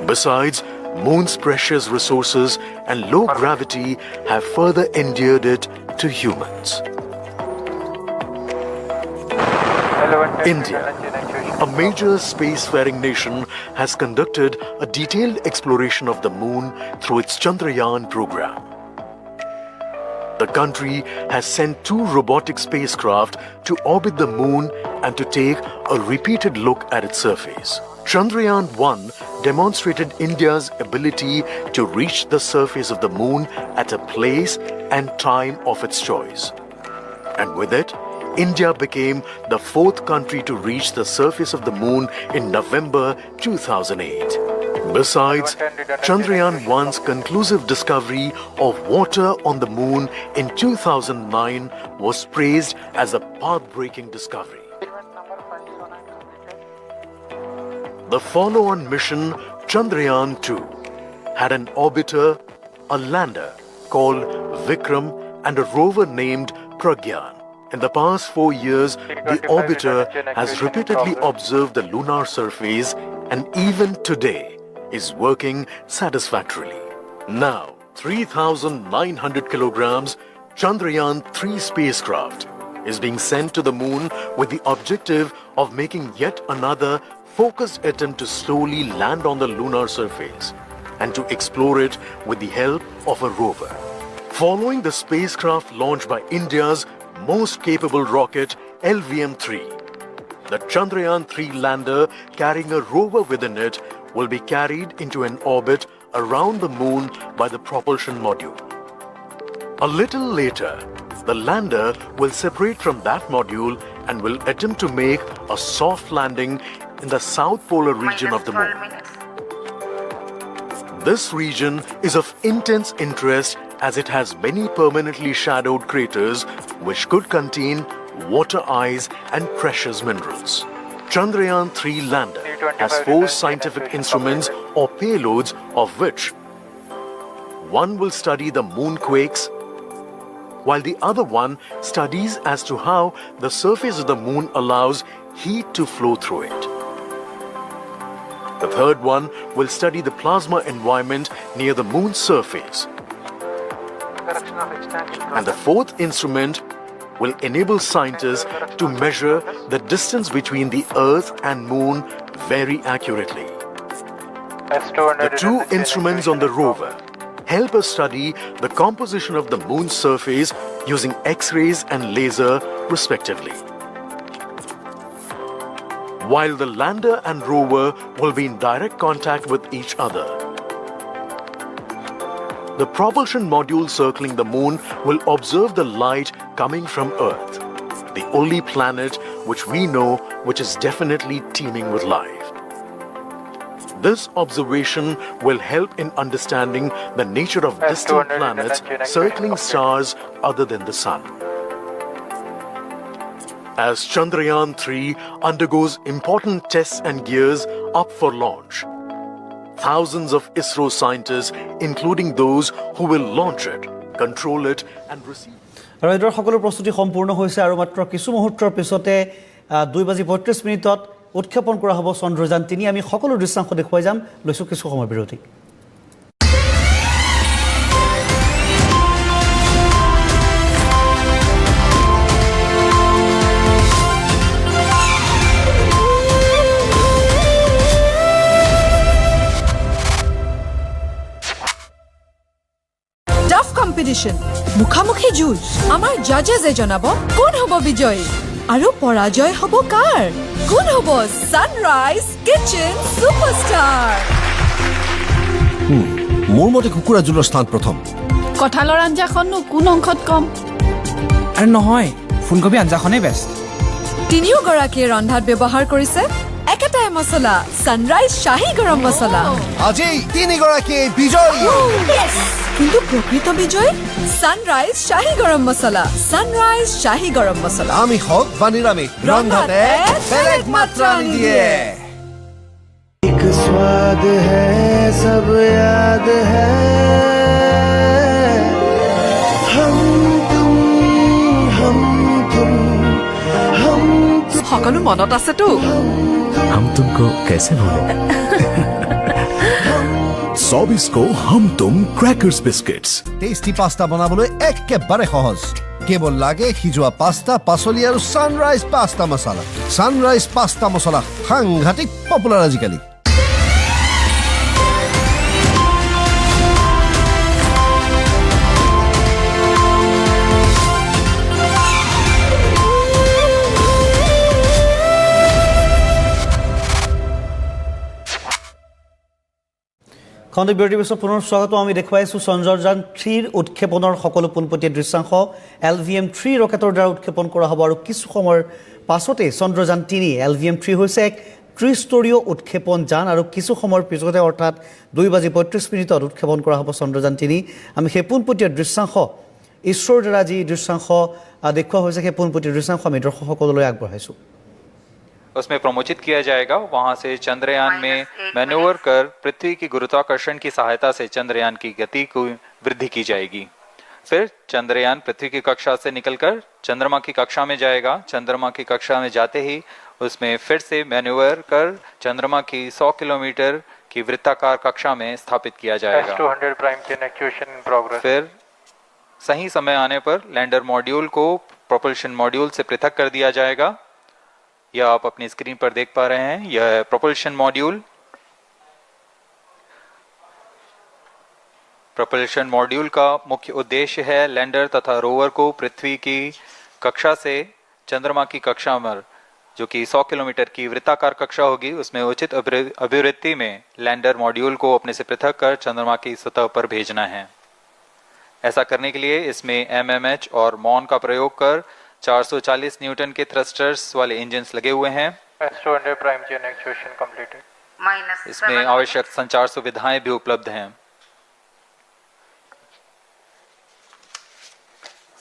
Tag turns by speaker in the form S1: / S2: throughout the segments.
S1: Besides, Moon's precious resources and low gravity have further endeared it to humans. India, a major spacefaring nation, has conducted a detailed exploration of the Moon through its Chandrayaan program. The country has sent 2 robotic spacecraft to orbit the Moon and to take a repeated look at its surface. Chandrayaan-3 demonstrated India's ability to reach the surface of the Moon at a place and time of its choice. And with it, India became the 4th country to reach the surface of the Moon in November 2008. Besides, Chandrayaan-1's conclusive discovery of water on the Moon in 2009 was praised as a path-breaking discovery. The follow-on mission, Chandrayaan-2, had an orbiter, a lander called Vikram, and a rover named Pragyan. In the past 4 years, the orbiter has repeatedly observed the lunar surface and even today is working satisfactorily. Now, 3,900 kilograms Chandrayaan-3 spacecraft is being sent to the Moon with the objective of making yet another focused attempt to slowly land on the lunar surface and to explore it with the help of a rover. Following the spacecraft launched by India's most capable rocket, LVM-3, the Chandrayaan-3 lander carrying a rover within it will be carried into an orbit around the Moon by the propulsion module. A little later, the lander will separate from that module and will attempt to make a soft landing in the south polar region of the Moon. This region is of intense interest as it has many permanently shadowed craters which could contain water ice and precious minerals. Chandrayaan-3 lander has 4 scientific instruments or payloads, of which one will study the moonquakes, while the other one studies as to how the surface of the Moon allows heat to flow through it. The third one will study the plasma environment near the Moon's surface. And the 4th instrument will enable scientists to measure the distance between the Earth and Moon very accurately. The 2 instruments on the rover help us study the composition of the Moon's surface using X-rays and laser, respectively. While the lander and rover will be in direct contact with each other, the propulsion module circling the Moon will observe the light coming from Earth, the only planet which we know which is definitely teeming with life. This observation will help in understanding the nature of distant planets circling stars other than the Sun. As Chandrayaan-3 undergoes important tests and gears up for launch, thousands of ISRO scientists, including those who will launch it, control it and receive.
S2: ৰাইডৰ সকলো প্ৰস্তুতি সম্পূৰ্ণ হৈছে আৰু মাত্ৰ কিছু মুহূৰ্তৰ পিছতে 2:35 উৎক্ষেপণ কৰা হ'ব চন্দ্ৰযান 3 আমি সকলো দৃশ্যাংশ দেখুৱাই যাম লৈছো কিছু সময় বিৰতি
S3: কম্পিটিশন মুখামুখি যুঁজ আমাৰ জাজেছে জনাব কোন হ'ব বিজয়ী আৰু পৰাজয় হ'ব কাৰ কোন হ'ব সানৰাইজ কিচেন সুপাৰষ্টাৰ
S4: মোৰ মতে কুকুৰা জুলৰ স্থান প্ৰথম
S3: কঁঠালৰ আঞ্জাখননো কোন অংশত কম
S5: আৰু নহয় ফুলকবি আঞ্জাখনেই বেষ্ট
S3: তিনিও গৰাকীয়ে ৰন্ধাত ব্যৱহাৰ কৰিছে একেটাই মছলা সানৰাইজ শাহী গৰম মছলা
S4: আজি তিনি গৰাকীয়ে বিজয়ী
S3: কিন্তু প্ৰকৃত বিজয় সানৰাইজ শাহী গৰম মছলা সানৰাইজ শাহী গৰম মছলা
S4: আমি হক বানিৰামি ৰন্ধাতে বেলেগ মাত্ৰা নিদিয়ে
S6: एक स्वाद है सब याद है हम तुम
S3: সকলো মনত আছে তো
S7: हम तुमको कैसे भूलें
S1: Sobisco Hum Tum Crackers Biscuits.
S4: Tasty pasta বনাবলৈ একেবাৰে সহজ কেৱল লাগে সিজোৱা পাস্তা পাচলি আৰু সানৰাইজ পাস্তা মছলা সানৰাইজ পাস্তা মছলা সাংঘাতিক পপুলাৰ আজিকালি
S2: খণ্ড বিৰতিৰ পিছত পুনৰ স্বাগতম আমি দেখুৱাইছোঁ চন্দ্ৰযান-3ৰ উৎক্ষেপণৰ সকলো পোনপটীয়া দৃশ্যাংশ LVM-3 ৰকেটৰ দ্বাৰা উৎক্ষেপণ কৰা হ'ব আৰু কিছু সময়ৰ পাছতে চন্দ্ৰযান-3 LVM-3 হৈছে এক ত্ৰিস্তৰীয় উৎক্ষেপণ যান আৰু কিছু সময়ৰ পিছতে অৰ্থাৎ 2:35 উৎক্ষেপণ কৰা হ'ব চন্দ্ৰযান-3 আমি সেই পোনপটীয়া দৃশ্যাংশ ইছৰোৰ দ্বাৰা যি দৃশ্যাংশ দেখুওৱা হৈছে সেই পোনপটীয়া দৃশ্যাংশ আমি দৰ্শকসকললৈ আগবঢ়াইছোঁ
S7: उसमें प्रमोचित किया जाएगा वहां से चंद्रयान में मैन्यूवर कर पृथ्वी की गुरुत्वाकर्षण की सहायता से चंद्रयान की गति को वृद्धि की जाएगी फिर चंद्रयान पृथ्वी की कक्षा से निकलकर चंद्रमा की कक्षा में जाएगा चंद्रमा की कक्षा में जाते ही उसमें फिर से मैन्यूवर कर चंद्रमा की 100 किलोमीटर की वृत्ताकार कक्षा में स्थापित किया जाएगा फिर सही समय आने पर लैंडर मॉड्यूल को प्रोपल्शन मॉड्यूल से पृथक कर दिया जाएगा यह आप अपनी स्क्रीन पर देख पा रहे हैं यह है प्रोपल्शन मॉड्यूल प्रोपल्शन मॉड्यूल का मुख्य उद्देश्य है लैंडर तथा रोवर को पृथ्वी की कक्षा से चंद्रमा की कक्षा में जो कि 100 किलोमीटर की वृत्ताकार कक्षा होगी उसमें उचित अभिवृत्ति में लैंडर मॉड्यूल को अपने से पृथक कर चंद्रमा की सतह पर भेजना है ऐसा करने के लिए इसमें MMH और मॉन का प्रयोग कर 440 न्यूटन के थ्रस्टर्स वाले इंजन्स लगे हुए हैं इसमें आवश्यक संचार सुविधाएं भी उपलब्ध हैं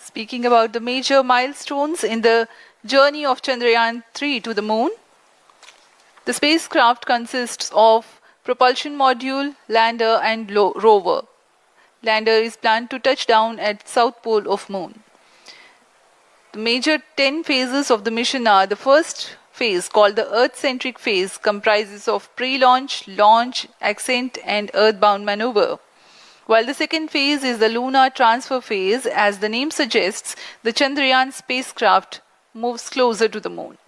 S8: Speaking about the major milestones in the journey of Chandrayaan-3 to the moon, the spacecraft consists of propulsion module, lander and rover. Lander is planned to touch down at south pole of moon. The major 10 phases of the mission are the first phase called the Earth-centric phase comprises of pre-launch, launch, ascent and earthbound maneuver. While the second phase is the lunar transfer phase, as the name suggests, the Chandrayaan spacecraft moves closer to the moon.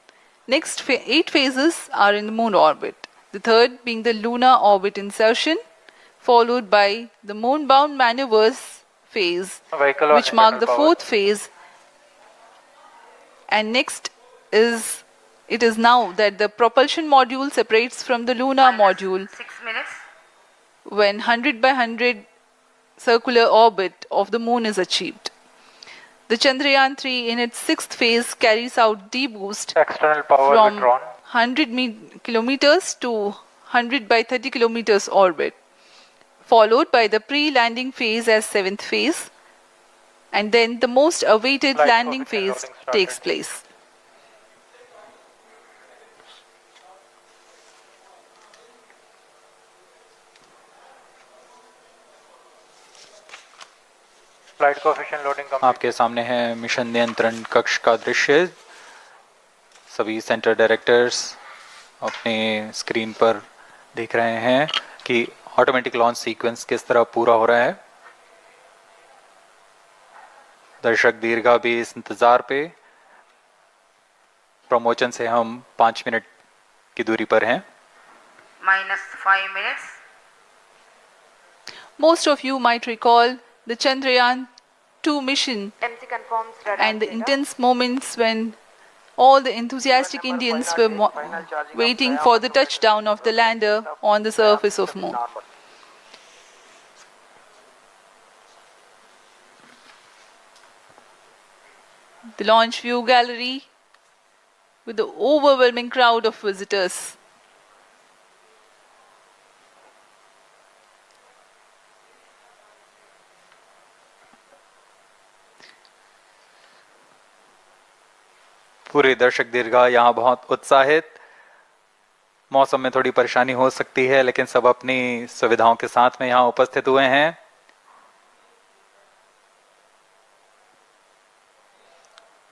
S8: Next 8 phases are in the moon orbit. The third being the lunar orbit insertion, followed by the moon-bound maneuvers phase, which mark the fourth phase. And next it is now that the propulsion module separates from the lunar module when 100 by 100 circular orbit of the moon is achieved. The Chandrayaan-3 in its 6th phase carries out D-boost from 100 kilometers to 100 by 30 kilometers orbit, followed by the pre-landing phase as 7th phase. And then the most awaited landing phase takes place.
S7: आपके सामने है mission नियंत्रण कक्ष का दृश्य सभी centre directors अपने screen पर देख रहे हैं कि ऑटोमेटिक लॉन्च सीक्वेंस किस तरह पूरा हो रहा है दर्शक दीर्घा भी इस इंतजार पे प्रमोशन से हम 5 मिनट की दूरी पर हैं
S9: -5 minutes.
S8: Most of you might recall the Chandrayaan-2 mission and the intense moments when all the enthusiastic Indians were waiting for the touchdown of the lander on the surface of moon. The launch view gallery with the overwhelming crowd of visitors.
S7: पूरे दर्शक दीर्घा यहाँ बहुत उत्साहित मौसम में थोड़ी परेशानी हो सकती है लेकिन सब अपनी सुविधाओं के साथ में यहाँ उपस्थित हुए हैं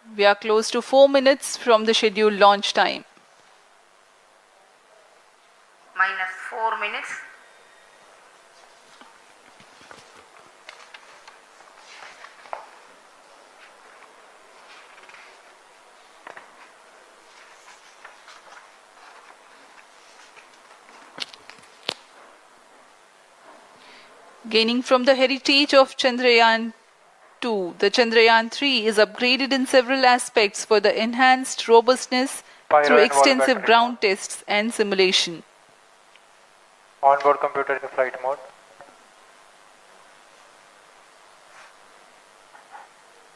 S8: We are close to 4 minutes from the scheduled launch time.
S9: -4 minutes.
S8: Gaining from the heritage of Chandrayaan-2, the Chandrayaan-3 is upgraded in several aspects for the enhanced robustness through extensive ground tests and simulation.
S10: Onboard computer in flight mode.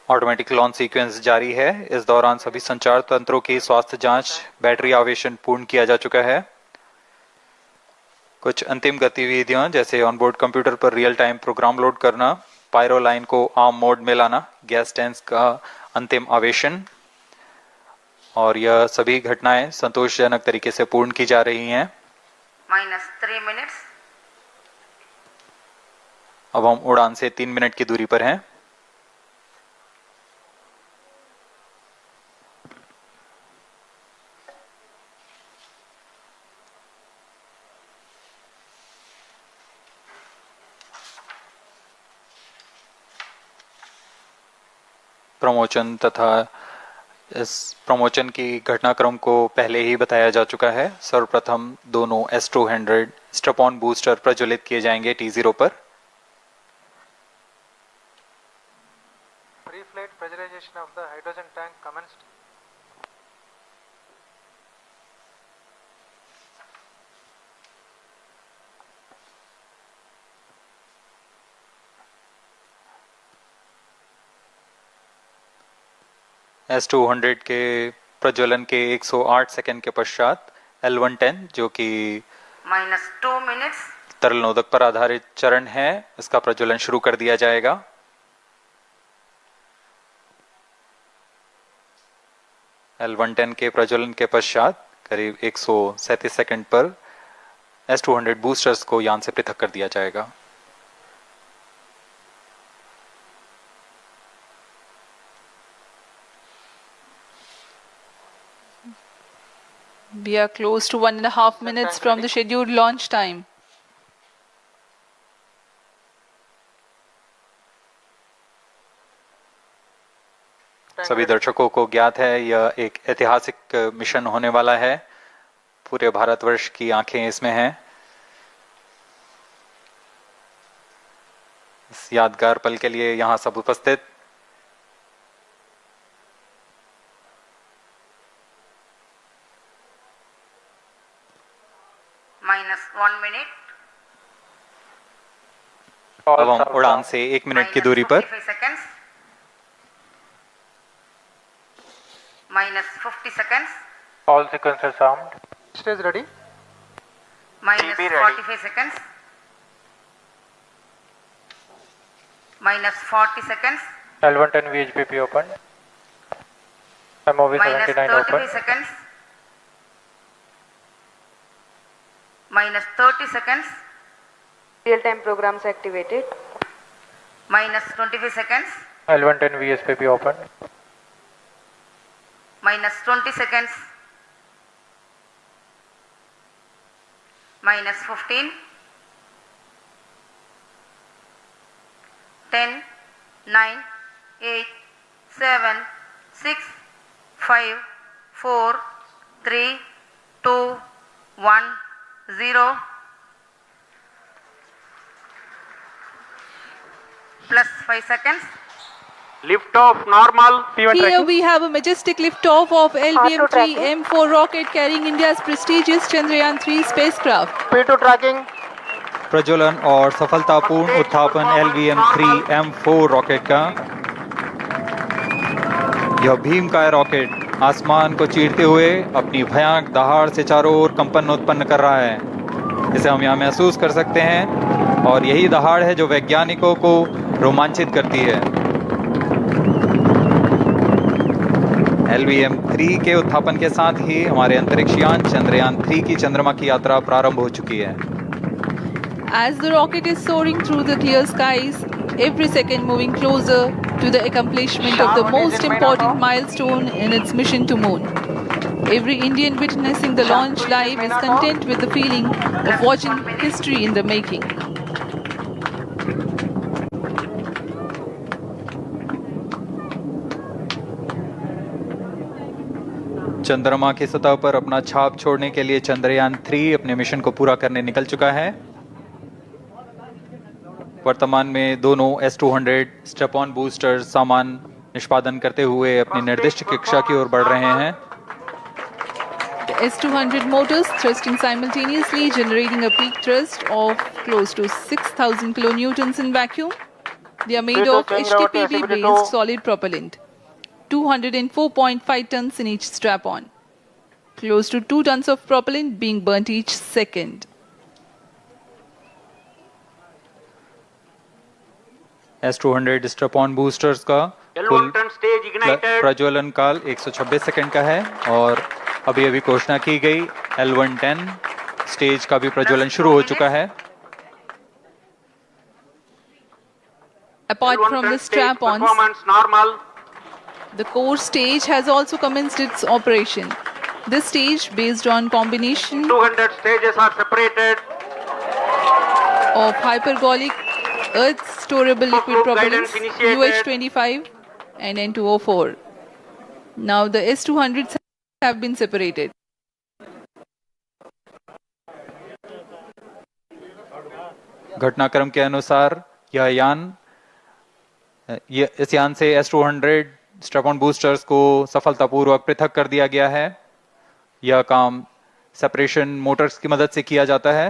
S7: Automatic launch sequence जारी है। इस दौरान सभी संचार तंत्रों की स्वास्थ्य जांच, बैटरी आवेशन पूर्ण किया जा चुका है। कुछ अंतिम गतिविधियां जैसे ऑनबोर्ड कंप्यूटर पर रियल टाइम प्रोग्राम लोड करना, पायरो लाइन को आर्म मोड में लाना, गैस टैंक का अंतिम आवेशन, और यह सभी घटनाएं संतोषजनक तरीके से पूर्ण की जा रही हैं।
S9: -3 minutes.
S7: अब हम उड़ान से 3 मिनट की दूरी पर हैं। प्रमोशन तथा इस प्रमोशन की घटनाक्रम को पहले ही बताया जा चुका है। सर्वप्रथम दोनों S200 स्ट्रप-ऑन बूस्टर प्रज्वलित किए जाएंगे T0 पर।
S10: Pre-flight pressurization of the hydrogen tank commenced.
S7: S200 के प्रज्वलन के 108 सेकंड के पश्चात L110 जो कि
S9: -2 minutes.
S7: तरल नोदक पर आधारित चरण है, इसका प्रज्वलन शुरू कर दिया जाएगा। L110 के प्रज्वलन के पश्चात करीब 137 सेकंड पर S200 बूस्टर्स को यान से पृथक कर दिया जाएगा।
S8: We are close to 1.5 minutes from the scheduled launch time.
S7: सभी दर्शकों को ज्ञात है यह एक ऐतिहासिक मिशन होने वाला है। पूरे भारतवर्ष की आंखें इसमें हैं। इस यादगार पल के लिए यहां सब उपस्थित
S9: -1 minute.
S7: अब हम उड़ान से 1 मिनट की दूरी पर
S9: -45 seconds. -50 seconds.
S10: All sequences armed. Stage ready.
S9: -45 seconds. -40 seconds.
S10: L110 VHPP open. MOV 79
S9: -33
S10: open.
S9: seconds. -30 seconds.
S11: Real-time programs activated.
S9: -25 seconds.
S10: L110 VSPP open.
S9: -20 seconds. -15. 10, 9, 8, 7, 6, 5, 4, 3, 2, 1, 0. Plus 5 seconds.
S10: Lift off normal. P1
S8: Here
S10: tracking.
S8: we have a majestic liftoff of LVM-3 M4 rocket carrying India's prestigious Chandrayaan-3 spacecraft.
S10: P2 tracking.
S7: प्रज्वलन और सफलतापूर्ण उत्थापन LVM-3 M4 rocket का। यह भीमकाय rocket आसमान को चीरते हुए अपनी भयानक दहाड़ से चारों ओर कंपन उत्पन्न कर रहा है। इसे हम यहाँ महसूस कर सकते हैं और यही दहाड़ है जो वैज्ञानिकों को रोमांचित करती है। LVM-3 के उत्थापन के साथ ही हमारे अंतरिक्ष यान चंद्रयान-3 की चंद्रमा की यात्रा प्रारंभ हो चुकी है।
S8: As the rocket is soaring through the clear skies, every second moving closer to the accomplishment of the most important milestone in its mission to moon. Every Indian witnessing the launch live is content with the feeling of watching history in the making.
S7: चंद्रमा की सतह पर अपना छाप छोड़ने के लिए चंद्रयान-3 अपने मिशन को पूरा करने निकल चुका है। वर्तमान में दोनों S200 स्टेप ऑन बूस्टर सामान निष्पादन करते हुए अपनी निर्दिष्ट कक्षा की ओर बढ़ रहे हैं।
S8: The S200 motors thrusting simultaneously, generating a peak thrust of close to 6,000 kilonewtons in vacuum. They are made of HTPB-based solid propellant, 204.5 tons in each strap-on. Close to 2 tons of propellant being burnt each second.
S7: S200 strap-on boosters का कुल प्रज्वलन काल 126 second का है और अभी घोषणा की गई L110 स्टेज का भी प्रज्वलन शुरू हो चुका है।
S8: Apart from the strap-ons, the core stage has also commenced its operation. This stage, based on combination
S10: 200 stages are separated.
S8: of hypergolic earth storable liquid propellants UH25 and N2O4. Now the S200s have been separated.
S7: घटनाक्रम के अनुसार इस यान से S200 strap-on boosters को सफलतापूर्वक पृथक कर दिया गया है। यह काम सेपरेशन मोटर्स की मदद से किया जाता है।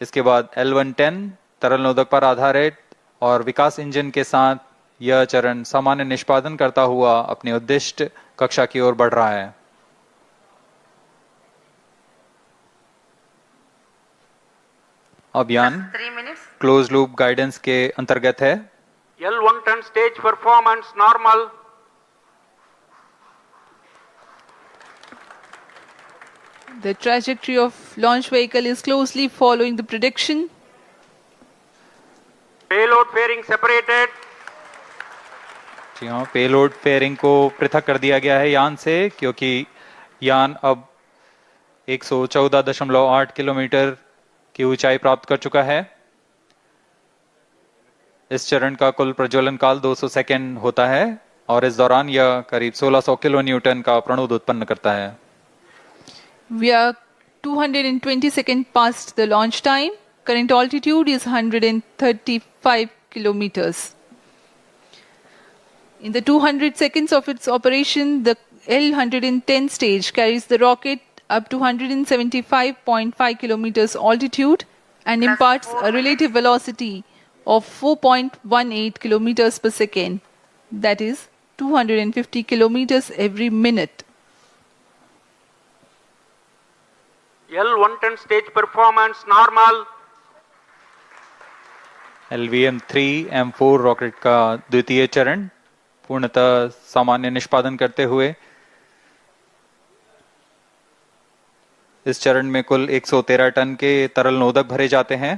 S7: इसके बाद L110 तरल नोदक पर आधारित और विकास इंजन के साथ यह चरण सामान्य निष्पादन करता हुआ अपनी उद्दिष्ट कक्षा की ओर बढ़ रहा है। अभियान क्लोज लूप गाइडेंस के अंतर्गत है।
S10: L110 stage performance normal.
S8: The trajectory of launch vehicle is closely following the prediction.
S10: Payload fairing separated.
S7: जी हाँ, पेलोड फेयरिंग को पृथक कर दिया गया है यान से, क्योंकि यान अब 114.8 किलोमीटर की ऊंचाई प्राप्त कर चुका है। इस चरण का कुल प्रज्वलन काल 200 सेकेंड होता है और इस दौरान यह करीब 1600 किलो न्यूटन का प्रणोद उत्पन्न करता है।
S8: We are 220 seconds past the launch time. Current altitude is 135 kilometers. In the 200 seconds of its operation, the L110 stage carries the rocket up to 175.5 kilometers altitude and imparts a relative velocity of 4.18 kilometers per second. That is 250 kilometers every minute.
S10: L110 stage performance normal.
S7: LVM-3M4 rocket का द्वितीय चरण पूर्णतः सामान्य निष्पादन करते हुए इस चरण में कुल 113 टन के तरल नोदक भरे जाते हैं।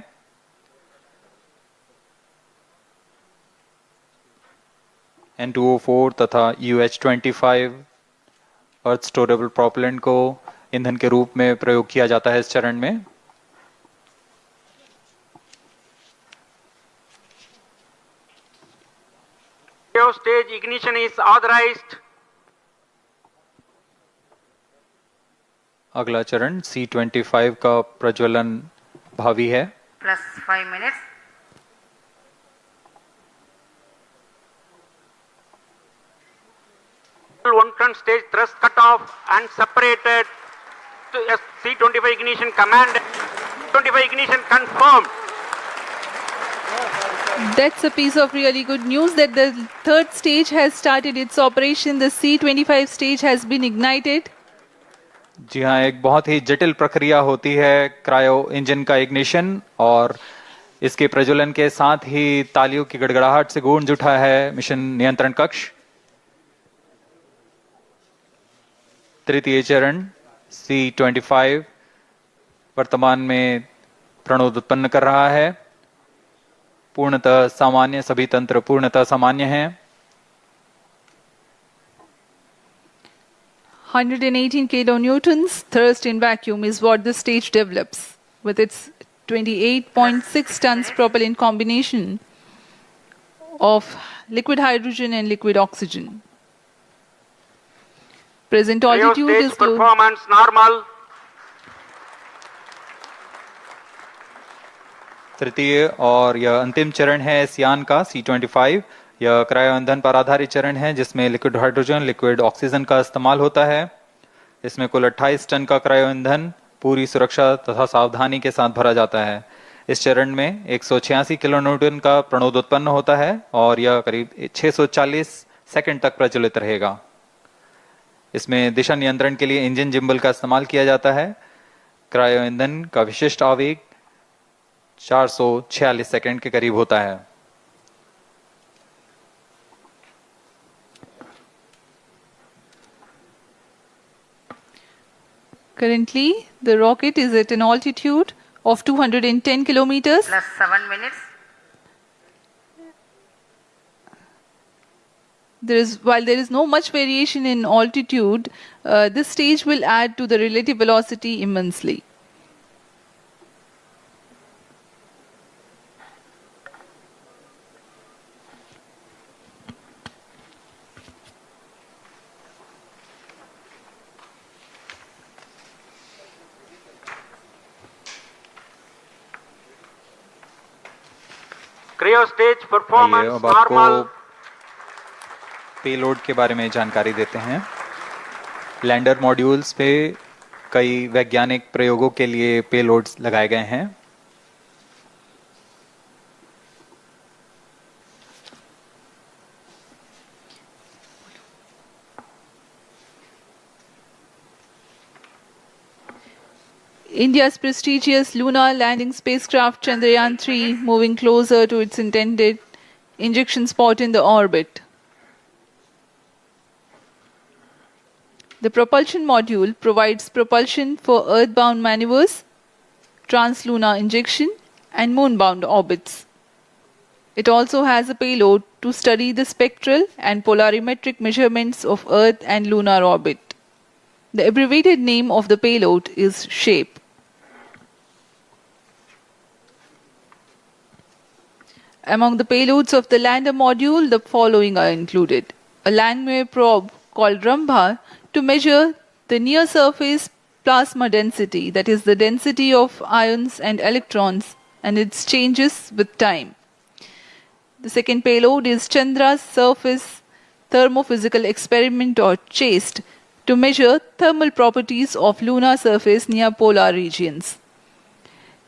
S7: N2O4 तथा UH25 अर्थ स्टोरेबल प्रोपेलेंट को ईंधन के रूप में प्रयोग किया जाता है इस चरण में।
S10: Stage ignition is authorized.
S7: अगला चरण C25 का प्रज्वलन भावी है।
S9: Plus 5 minutes.
S10: L110 stage thrust cut off and separated. To C25 ignition command. 25 ignition confirmed.
S8: That's a piece of really good news that the third stage has started its operation. The C25 stage has been ignited.
S7: जी हाँ, एक बहुत ही जटिल प्रक्रिया होती है cryo engine का ignition और इसके प्रज्वलन के साथ ही तालियों की गड़गड़ाहट से गूंज उठा है मिशन नियंत्रण कक्ष। तृतीय चरण C25 वर्तमान में प्रणोद उत्पन्न कर रहा है। पूर्णतः सामान्य, सभी तंत्र पूर्णतः सामान्य हैं।
S8: 118 kilonewtons thrust in vacuum is what the stage develops with its 28.6 tons propellant combination of liquid hydrogen and liquid oxygen. Present altitude is
S10: performance normal.
S7: तृतीय और यह अंतिम चरण है इस यान का C-25। यह क्रायो ईंधन पर आधारित चरण है जिसमें लिक्विड हाइड्रोजन, लिक्विड ऑक्सीजन का इस्तेमाल होता है। इसमें कुल 28 टन का क्रायो ईंधन पूरी सुरक्षा तथा सावधानी के साथ भरा जाता है। इस चरण में 186 किलोन्यूटन का प्रणोद उत्पन्न होता है और यह करीब 640 सेकंड तक प्रज्वलित रहेगा। इसमें दिशा नियंत्रण के लिए इंजन जिम्बल का इस्तेमाल किया जाता है। क्रायो ईंधन का विशिष्ट आवेग 446 सेकंड के करीब होता है।
S8: Currently, the rocket is at an altitude of 210 kilometers.
S9: Plus 7 minutes.
S8: While there is no much variation in altitude, this stage will add to the relative velocity immensely.
S10: Cryo stage
S7: आइए
S10: performance
S7: अब आपको
S10: normal.
S7: Payload के बारे में जानकारी देते हैं। Lander modules पे कई वैज्ञानिक प्रयोगों के लिए पेलोड्स लगाए गए हैं।
S8: India's prestigious lunar landing spacecraft Chandrayaan-3 moving closer to its intended injection spot in the orbit. The propulsion module provides propulsion for earthbound maneuvers, translunar injection, and moonbound orbits. It also has a payload to study the spectral and polarimetric measurements of Earth and lunar orbit. The abbreviated name of the payload is SHAPE. Among the payloads of the lander module, the following are included. A landwehr probe called Rambha to measure the near-surface plasma density, that is the density of ions and electrons, and its changes with time. The second payload is Chandra's Surface Thermophysical Experiment, or CHASTE, to measure thermal properties of lunar surface near polar regions.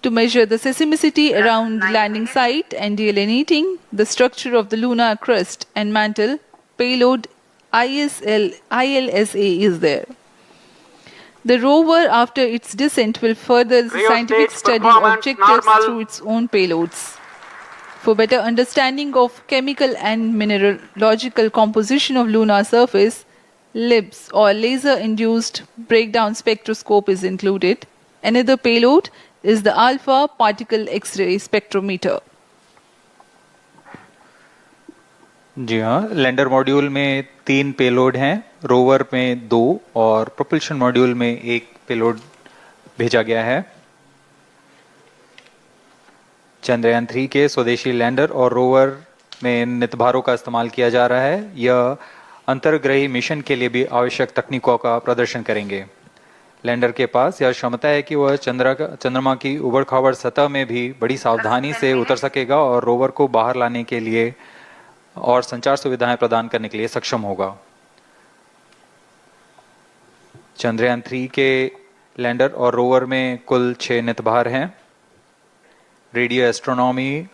S8: To measure the seismicity around the landing site and delineating the structure of the lunar crust and mantle, payload ILSA is there. The rover, after its descent, will further the scientific study objectives through its own payloads. For better understanding of chemical and mineralogical composition of lunar surface, LIBS, or laser-induced breakdown spectroscope, is included. Another payload is the alpha particle X-ray spectrometer.
S7: जी हाँ, lander module में 3 payload हैं, rover में 2 और propulsion module में 1 payload भेजा गया है। चंद्रयान 3 के स्वदेशी लैंडर और रोवर में नितभारों का इस्तेमाल किया जा रहा है। यह अंतर्ग्रही मिशन के लिए भी आवश्यक तकनीकों का प्रदर्शन करेंगे। लैंडर के पास यह क्षमता है कि वह चंद्रमा की उबड़-खाबड़ सतह में भी बड़ी सावधानी से उतर सकेगा और रोवर को बाहर लाने के लिए और संचार सुविधाएं प्रदान करने के लिए सक्षम होगा। चंद्रयान 3 के लैंडर और रोवर में कुल 6 नितभार हैं। Radio astronomy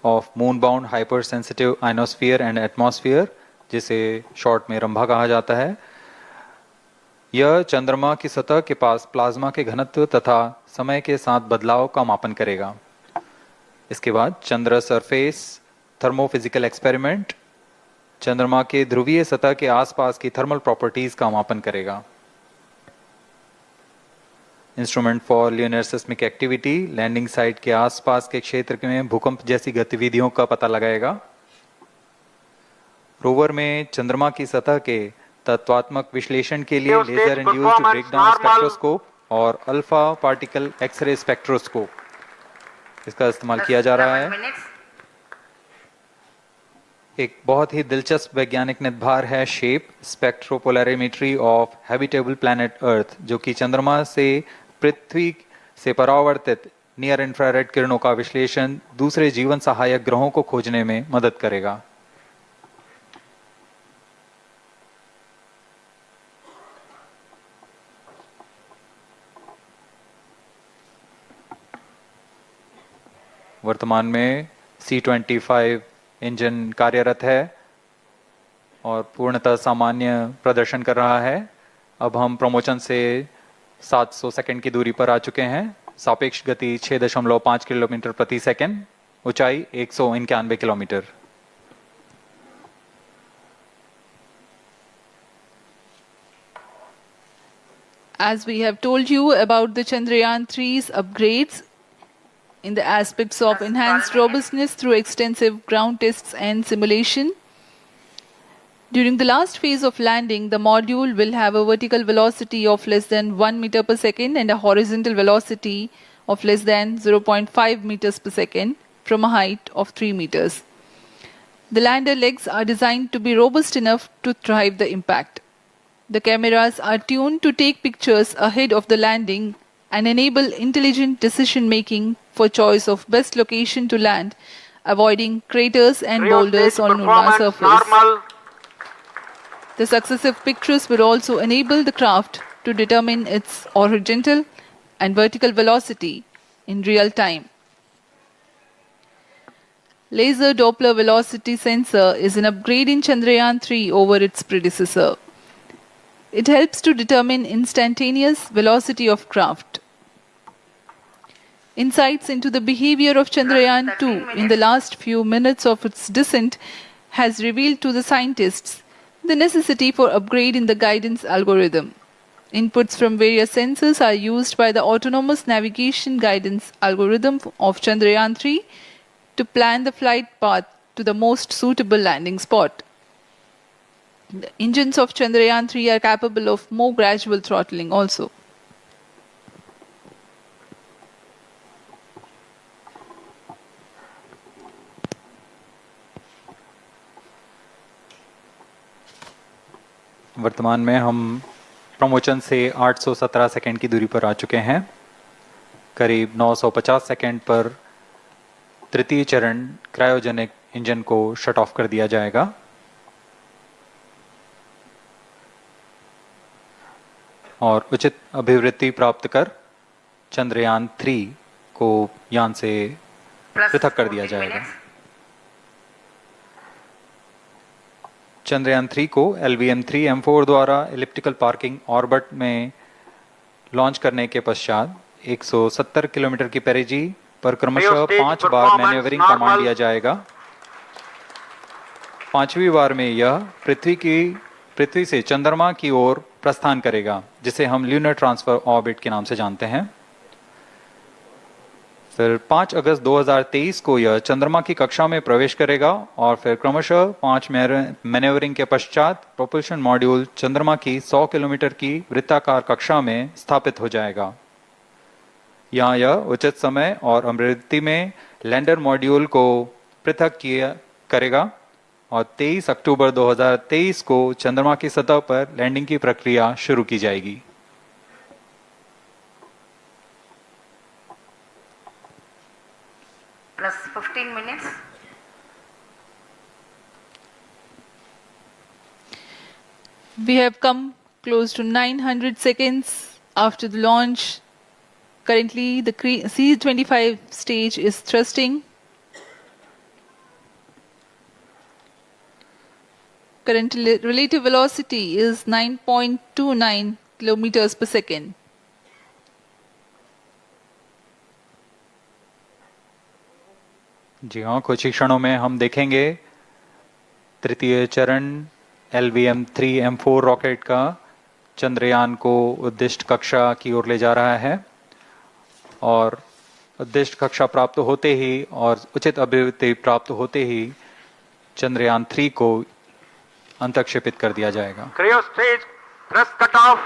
S7: of moon bound hyper sensitive ionosphere and atmosphere, जिसे शॉर्ट में रंभा कहा जाता है, यह चंद्रमा की सतह के पास प्लाज्मा के घनत्व तथा समय के साथ बदलाव का मापन करेगा। इसके बाद चंद्र सरफेस थर्मोफिजिकल एक्सपेरिमेंट चंद्रमा के ध्रुवीय सतह के आसपास की थर्मल प्रॉपर्टीज का मापन करेगा। Instrument for linear seismic activity landing site के आसपास के क्षेत्र में भूकंप जैसी गतिविधियों का पता लगाएगा। रोवर में चंद्रमा की सतह के तत्वात्मक विश्लेषण के लिए लेजर इंड्यूस्ड ब्रेकडाउन स्पेक्ट्रोस्कोप और अल्फा पार्टिकल एक्सरे स्पेक्ट्रोस्कोप इसका इस्तेमाल किया जा रहा है। एक बहुत ही दिलचस्प वैज्ञानिक नितभार है shape स्पेक्ट्रोपोलैरिमेट्री of habitable planet earth, जो कि चंद्रमा से पृथ्वी से परावर्तित नियर इंफ्रारेड किरणों का विश्लेषण दूसरे जीवन सहायक ग्रहों को खोजने में मदद करेगा। वर्तमान में C-25 इंजन कार्यरत है और पूर्णतः सामान्य प्रदर्शन कर रहा है। अब हम प्रमोशन से 700 सेकंड की दूरी पर आ चुके हैं। सापेक्ष गति 6.5 किलोमीटर प्रति सेकंड, ऊंचाई 191 kilometre.
S8: As we have told you about the Chandrayaan-3's upgrades in the aspects of enhanced robustness through extensive ground tests and simulation, during the last phase of landing, the module will have a vertical velocity of less than 1 meter per second and a horizontal velocity of less than 0.5 meters per second from a height of 3 meters. The lander legs are designed to be robust enough to thrive the impact. The cameras are tuned to take pictures ahead of the landing and enable intelligent decision making for choice of best location to land, avoiding craters and boulders on lunar surface.
S10: Normal.
S8: The successive pictures will also enable the craft to determine its horizontal and vertical velocity in real time. Laser Doppler velocity sensor is an upgrade in Chandrayaan-3 over its predecessor. It helps to determine instantaneous velocity of craft. Insights into the behavior of Chandrayaan-2 in the last few minutes of its descent has revealed to the scientists the necessity for upgrade in the guidance algorithm. Inputs from various sensors are used by the autonomous navigation guidance algorithm of Chandrayaan-3 to plan the flight path to the most suitable landing spot. The engines of Chandrayaan-3 are capable of more gradual throttling also.
S7: वर्तमान में हम promotion से 817 second की दूरी पर आ चुके हैं। करीब 950 सेकंड पर तृतीय चरण क्रायोजेनिक इंजन को शट ऑफ कर दिया जाएगा और उचित अभिवृद्धि प्राप्त कर चंद्रयान-3 को यान से पृथक कर दिया जाएगा। चंद्रयान-3 को LVM-3 M4 द्वारा एलिप्टिकल पार्किंग ऑर्बिट में लॉन्च करने के पश्चात 170 किलोमीटर की पेरिजी पर क्रमशः 5 बार मैन्यूवरिंग कमांड दिया जाएगा। 5वीं बार में यह पृथ्वी से चंद्रमा की ओर प्रस्थान करेगा, जिसे हम ल्यूनर ट्रांसफर ऑर्बिट के नाम से जानते हैं। फिर 5 अगस्त 2023 को यह चंद्रमा की कक्षा में प्रवेश करेगा और फिर क्रमशः 5 मैन्यूवरिंग के पश्चात प्रोपल्शन मॉड्यूल चंद्रमा की 100 किलोमीटर की वृत्ताकार कक्षा में स्थापित हो जाएगा। यहाँ यह उचित समय और अभिवृद्धि में लैंडर मॉड्यूल को पृथक करेगा और 23 अक्टूबर 2023 को चंद्रमा की सतह पर लैंडिंग की प्रक्रिया शुरू की जाएगी।
S9: Plus 15 minutes.
S8: We have come close to 900 seconds after the launch. Currently, the C-25 stage is thrusting. Current relative velocity is 9.29 kilometers per second.
S7: जी हाँ, कुछ ही क्षणों में हम देखेंगे तृतीय चरण LVM-3 M4 रॉकेट का चंद्रयान को उद्दिष्ट कक्षा की ओर ले जा रहा है और उद्दिष्ट कक्षा प्राप्त होते ही और उचित अभिवृद्धि प्राप्त होते ही चंद्रयान-3 को अंतक्षेपित कर दिया जाएगा।
S10: Cryo stage thrust cutoff.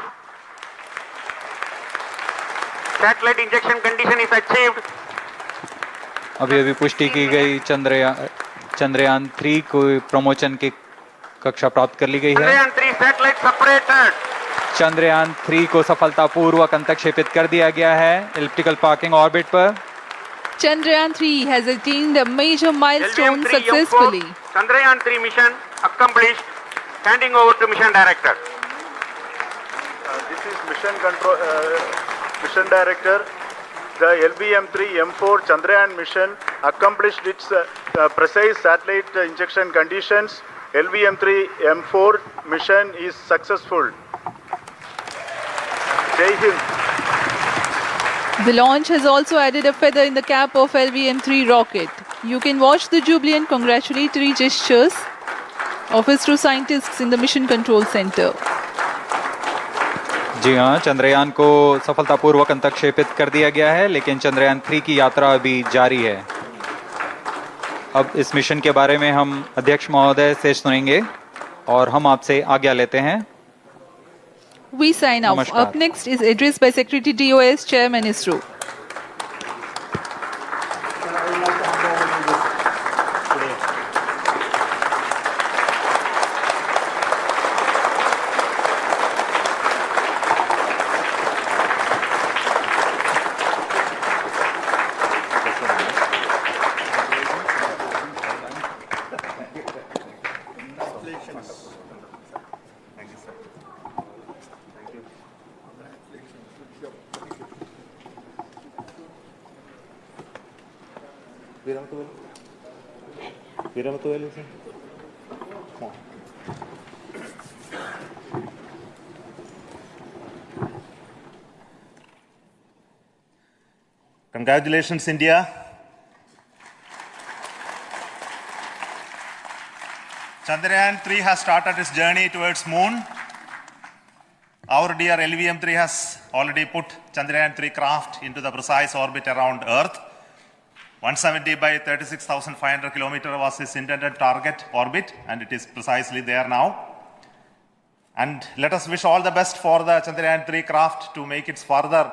S10: Satellite injection condition is achieved.
S7: अभी पुष्टि की गई चंद्रयान-3 को प्रमोशन की कक्षा प्राप्त कर ली गई है।
S10: Chandrayaan-3 satellite separated.
S7: चंद्रयान-3 को सफलतापूर्वक अंतक्षेपित कर दिया गया है एलिप्टिकल पार्किंग ऑर्बिट पर।
S8: Chandrayaan-3 has attained a major milestone
S10: LVM-3
S8: successfully.
S10: M4 Chandrayaan-3 mission accomplished. Handing over to mission director.
S12: This is mission director. The LVM-3 M4 Chandrayaan mission accomplished its precise satellite injection conditions. LVM-3 M4 mission is successful. Jai Hind.
S8: The launch has also added a feather in the cap of LVM-3 rocket. You can watch the jubilant congratulatory gestures of ISRO scientists in the Mission Control Center.
S7: जी हाँ, चंद्रयान को सफलतापूर्वक अंतक्षेपित कर दिया गया है, लेकिन चंद्रयान-3 की यात्रा अभी जारी है। अब इस मिशन के बारे में हम अध्यक्ष महोदय से सुनेंगे और हम आपसे आज्ञा लेते हैं।
S8: We sign off. Up next is address by Secretary DOS, Chairman ISRO.
S12: Congratulations, India. Chandrayaan-3 has started its journey towards moon. Our dear LVM-3 has already put Chandrayaan-3 craft into the precise orbit around Earth. 170 by 36,500 kilometers was its intended target orbit, and it is precisely there now. And let us wish all the best for the Chandrayaan-3 craft to make its further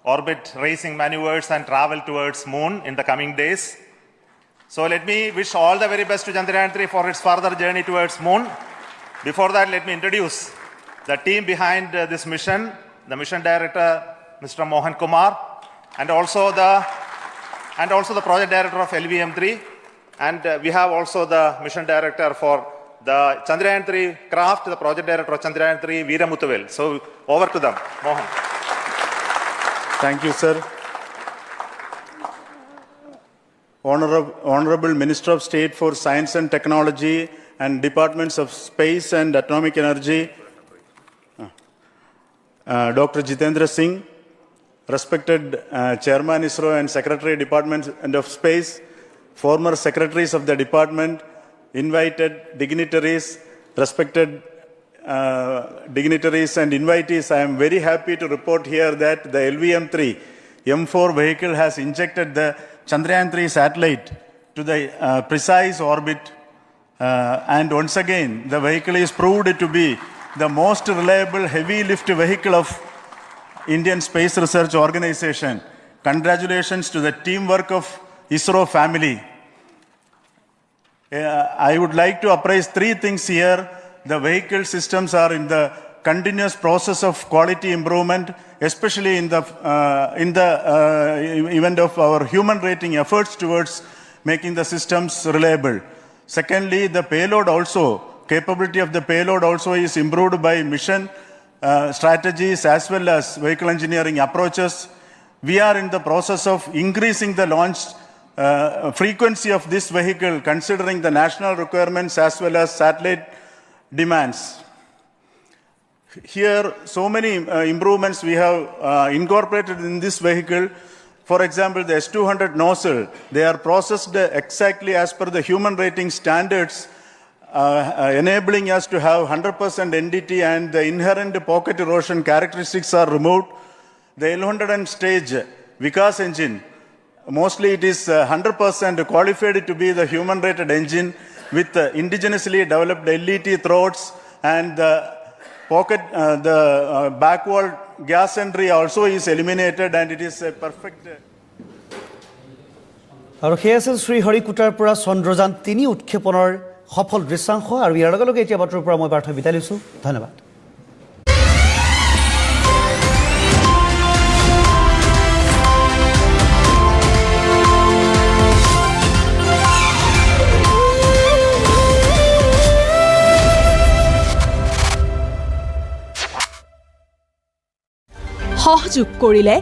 S12: orbit racing maneuvers and travel towards moon in the coming days. So let me wish all the very best to Chandrayaan-3 for its further journey towards moon. Before that, let me introduce the team behind this mission, the mission director, Mr. Mohan Kumar, and also the project director of LVM-3. And we have also the mission director for the Chandrayaan-3 craft, the project director of Chandrayaan-3, Veera Muthuvel. So over to them, Mohan.
S13: Thank you, sir. Honorable Minister of State for Science and Technology and Departments of Space and Atomic Energy, Dr. Jitendra Singh, respected Chairman ISRO and Secretary Department of Space, former secretaries of the department, invited dignitaries, respected dignitaries and invitees, I am very happy to report here that the LVM-3 M4 vehicle has injected the Chandrayaan-3 satellite to the precise orbit, and once again the vehicle is proved to be the most reliable heavy lift vehicle of Indian Space Research Organization. Congratulations to the teamwork of ISRO family. I would like to appraise three things here. The vehicle systems are in the continuous process of quality improvement, especially in the event of our human rating efforts towards making the systems reliable. Secondly, the payload also, capability of the payload also is improved by mission strategies as well as vehicle engineering approaches. We are in the process of increasing the launch frequency of this vehicle considering the national requirements as well as satellite demands. Here, so many improvements we have incorporated in this vehicle. For example, the S200 nozzle, they are processed exactly as per the human rating standards, enabling us to have 100% NDT, and the inherent pocket erosion characteristics are removed. The L100 stage Vikas engine, mostly it is 100% qualified to be the human rated engine with indigenously developed LET throats, and the pocket, the backward gas entry also is eliminated, and it is a perfect.
S2: আৰু সেই আছিল শ্ৰীহৰিকোটাৰ পৰা চন্দ্ৰযান ৩ উৎক্ষেপণৰ সফল দৃশ্যাংশ। আৰু ইয়াৰ লগে লগে এতিয়া বাতৰিৰ পৰা মই পাৰ্থ বিদায় লৈছোঁ। ধন্যবাদ।
S3: সহযোগ কৰিলে